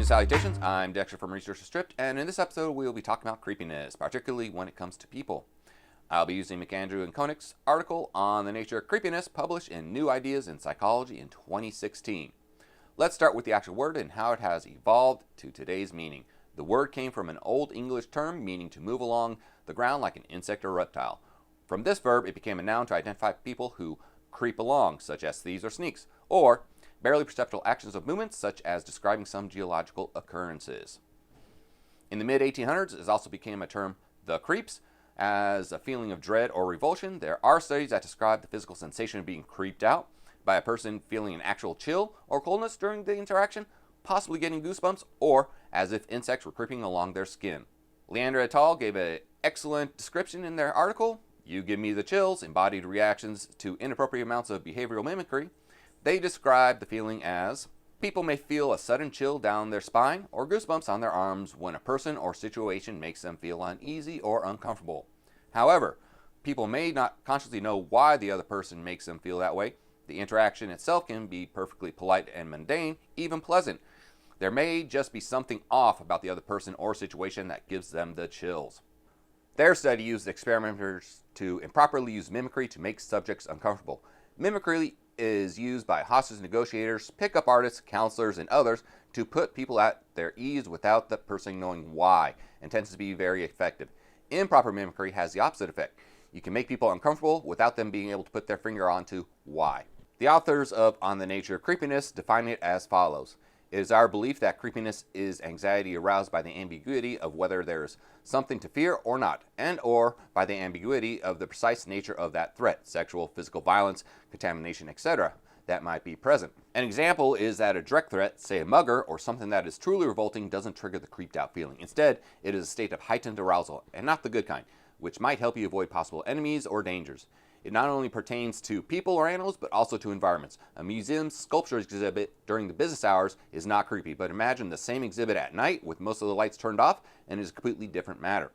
Greetings, salutations. I'm Dexter from Research Stripped, and in this episode we will be talking about creepiness, particularly when it comes to people. I'll be using McAndrew and Koenig's article on the nature of creepiness published in New Ideas in Psychology in 2016. Let's start with the actual word and how it has evolved to today's meaning. The word came from an Old English term meaning to move along the ground like an insect or reptile. From this verb, it became a noun to identify people who creep along, such as thieves or sneaks, or barely perceptible actions of movements, such as describing some geological occurrences. In the mid-1800s, it also became a term, the creeps, as a feeling of dread or revulsion. There are studies that describe the physical sensation of being creeped out by a person feeling an actual chill or coldness during the interaction, possibly getting goosebumps, or as if insects were creeping along their skin. Leander et al. Gave an excellent description in their article, "You give me the chills, embodied reactions to inappropriate amounts of behavioral mimicry." They describe the feeling as, people may feel a sudden chill down their spine or goosebumps on their arms when a person or situation makes them feel uneasy or uncomfortable. However, people may not consciously know why the other person makes them feel that way. The interaction itself can be perfectly polite and mundane, even pleasant. There may just be something off about the other person or situation that gives them the chills. Their study used experimenters to improperly use mimicry to make subjects uncomfortable. Mimicry is used by hostage negotiators, pickup artists, counselors, and others to put people at their ease without the person knowing why, and tends to be very effective. Improper mimicry has the opposite effect. You can make people uncomfortable without them being able to put their finger onto why. The authors of On the Nature of Creepiness define it as follows. It is our belief that creepiness is anxiety aroused by the ambiguity of whether there is something to fear or not, and or by the ambiguity of the precise nature of that threat, sexual, physical violence, contamination, etc., that might be present. An example is that a direct threat, say a mugger, or something that is truly revolting doesn't trigger the creeped out feeling. Instead, it is a state of heightened arousal, and not the good kind, which might help you avoid possible enemies or dangers. It not only pertains to people or animals, but also to environments. A museum's sculpture exhibit during the business hours is not creepy, but imagine the same exhibit at night with most of the lights turned off, and it is a completely different matter.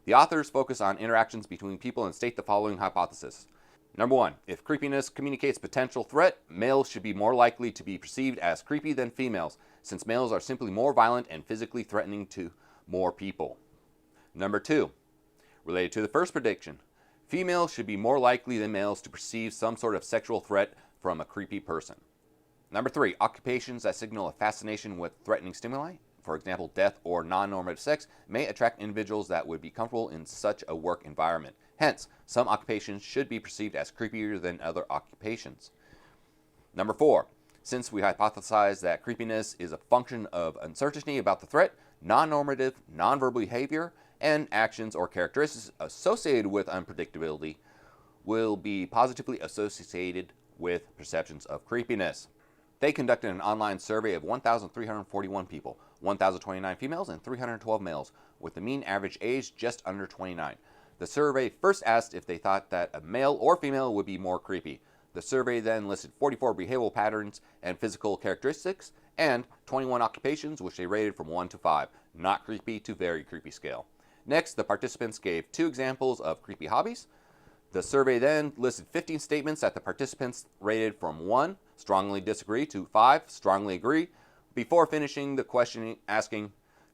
The authors focus on interactions between people and state the following hypothesis. Number one, if creepiness communicates potential threat, males should be more likely to be perceived as creepy than females, since males are simply more violent and physically threatening to more people. Number two, related to the first prediction, females should be more likely than males to perceive some sort of sexual threat from a creepy person. Number three, occupations that signal a fascination with threatening stimuli, for example, death or non-normative sex, may attract individuals that would be comfortable in such a work environment. Hence, some occupations should be perceived as creepier than other occupations. Number four, since we hypothesize that creepiness is a function of uncertainty about the threat, non-normative, non-verbal behavior, and actions or characteristics associated with unpredictability will be positively associated with perceptions of creepiness. They conducted an online survey of 1,341 people, 1,029 females and 312 males, with the mean average age just under 29. The survey first asked if they thought that a male or female would be more creepy. The survey then listed 44 behavioral patterns and physical characteristics, and 21 occupations which they rated from 1 to 5, not creepy to very creepy scale. Next, the participants gave 2 examples of creepy hobbies. The survey then listed 15 statements that the participants rated from 1, strongly disagree, to 5, strongly agree, before finishing the question asking,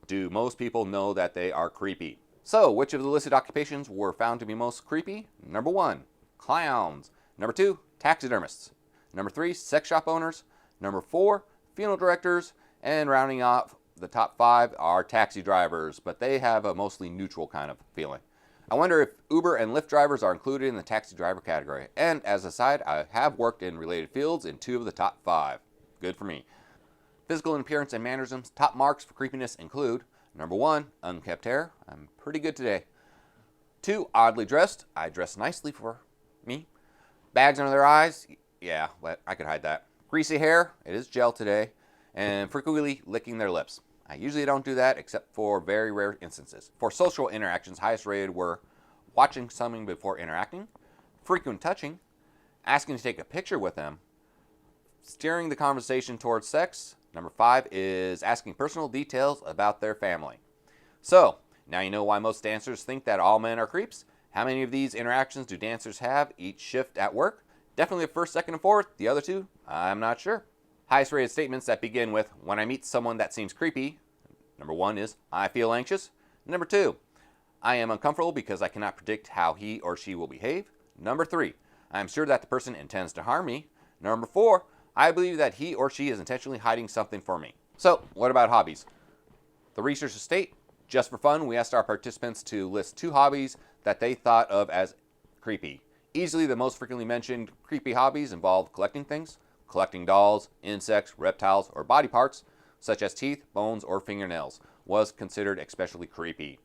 do most people know that they are creepy? So, which of the listed occupations were found to be most creepy? Number 1, clowns. Number 2, taxidermists. Number 3, sex shop owners. Number 4, funeral directors. And rounding off the top 5 are taxi drivers, but they have a mostly neutral kind of feeling. I wonder if Uber and Lyft drivers are included in the taxi driver category. And as a side, I have worked in related fields in 2 of the top 5. Good for me. Physical appearance and mannerisms. Top marks for creepiness include: number 1, unkempt hair. I'm pretty good today. 2, oddly dressed. I dress nicely for me. Bags under their eyes. Yeah, I could hide that. Greasy hair. It is gel today. And frequently licking their lips. I usually don't do that except for very rare instances. For social interactions, highest rated were watching someone before interacting, frequent touching, asking to take a picture with them, steering the conversation towards sex. Number 5 is asking personal details about their family. So, now you know why most dancers think that all men are creeps. How many of these interactions do dancers have each shift at work? Definitely the first, second, and fourth. The other 2, I'm not sure. Highest rated statements that begin with, when I meet someone that seems creepy. Number 1 is, I feel anxious. Number 2, I am uncomfortable because I cannot predict how he or she will behave. Number 3, I am sure that the person intends to harm me. Number 4, I believe that he or she is intentionally hiding something from me. So, what about hobbies? The researchers state, just for fun, we asked our participants to list 2 hobbies that they thought of as creepy. Easily the most frequently mentioned creepy hobbies involve collecting things, collecting dolls, insects, reptiles, or body parts, such as teeth, bones, or fingernails, was considered especially creepy.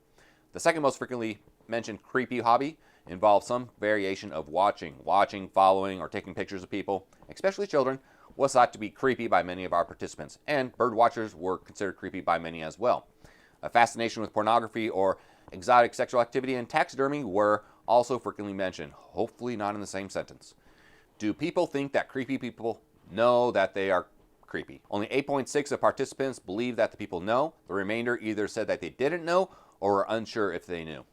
The second most frequently mentioned creepy hobby involved some variation of watching, following, or taking pictures of people, especially children, was thought to be creepy by many of our participants, and bird watchers were considered creepy by many as well. A fascination with pornography or exotic sexual activity and taxidermy were also frequently mentioned, hopefully not in the same sentence. Do people think that creepy people know that they are creepy? Only 8.6% of participants believe that the people know. The remainder either said that they didn't know or were unsure if they knew.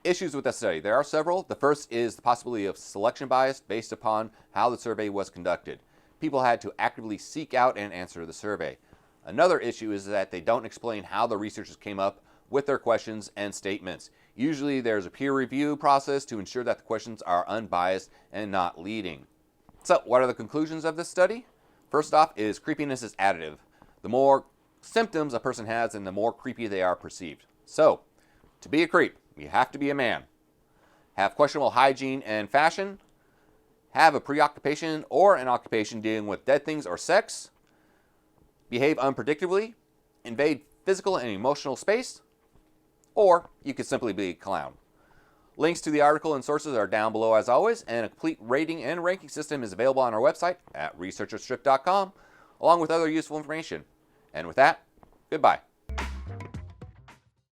Issues with the study. There are several. The first is the possibility of selection bias based upon how the survey was conducted. People had to actively seek out and answer the survey. Another issue is that they don't explain how the researchers came up with their questions and statements. Usually there's a peer review process to ensure that the questions are unbiased and not leading. So, what are the conclusions of this study? First off is creepiness is additive. The more symptoms a person has, and the more creepy they are perceived. So, to be a creep, you have to be a man, have questionable hygiene and fashion, have a preoccupation or an occupation dealing with dead things or sex, behave unpredictably, invade physical and emotional space, or you could simply be a clown. Links to the article and sources are down below as always, and a complete rating and ranking system is available on our website at researcherstrip.com, along with other useful information. And with that, goodbye.